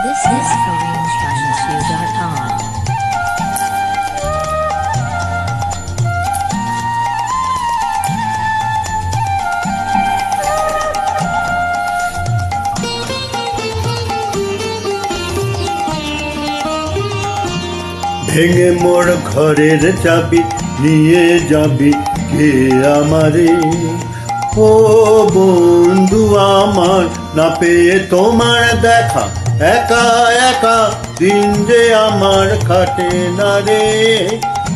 This is arrangedbymissue.com. ভেঙে মোর ঘরের চাবি নিয়ে যাবি কে আমারে? ও বন্ধু আমার, না পেয়ে তোমার দেখা, একা একা দিন যে আমার কাটে না রে।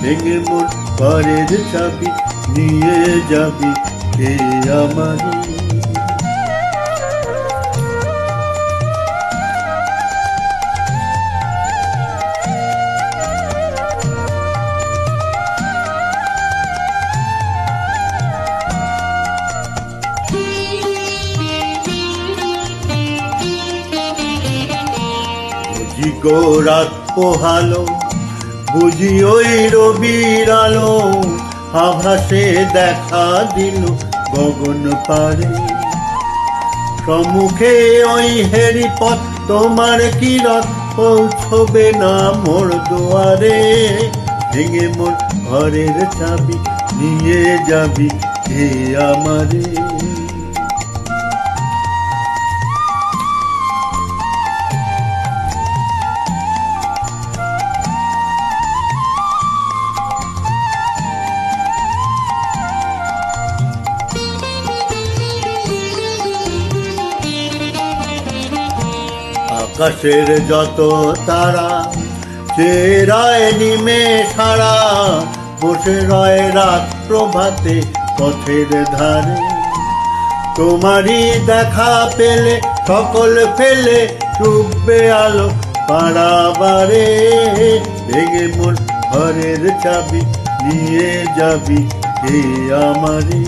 ভেঙে মোর ঘরের চাবি নিয়ে যাবি কে আমারে? বুঝি গো রাত পোহালো, বুঝি ওই রবির আলো, আভাসে দেখা দিল গগন পারে। সম্মুখে ওই হেরি পথ, তোমার কিরত পৌঁছবে না মোর দুয়ারে। ভেঙে মোর ঘরের চাবি নিয়ে যাবি কে আমারে? আকাশের যত তারা সে রয় নিমে সারা, বসে রয় রাত প্রভাতে পথের ধারে। তোমারই দেখা পেলে সকল ফেলে ডুববে আলো পাড়াবারে। ভেঙে মোর ঘরের চাবি নিয়ে যাবি কে আমারে?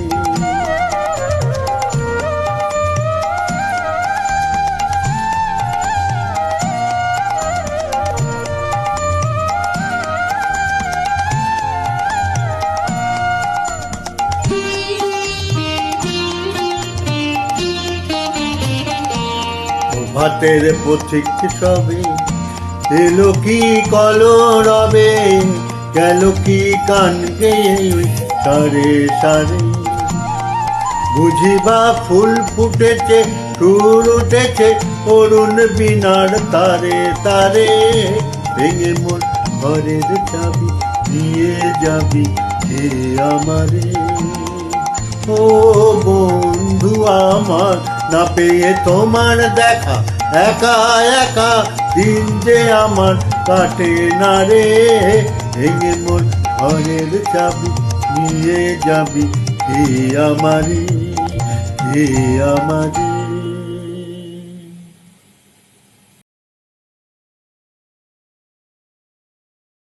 ভাতের পথিক সবে এলো কি কলরবে, গেল কি গান গেয়ে সারে সারে। বুঝিবা ফুল ফুটেছে, সুর উঠেছে অরুণ বিনার তারে তারে। ভেঙে মোর ঘরের চাবি নিয়ে যাবি কে আমারে? ও বন্ধু আমার, না পেয়ে তোমার দেখা, একা একা দিন যে আমার কাটে না রে। ভেঙে মোর ঘরের চাবি নিয়ে যাবি কে আমারে? কে আমারে?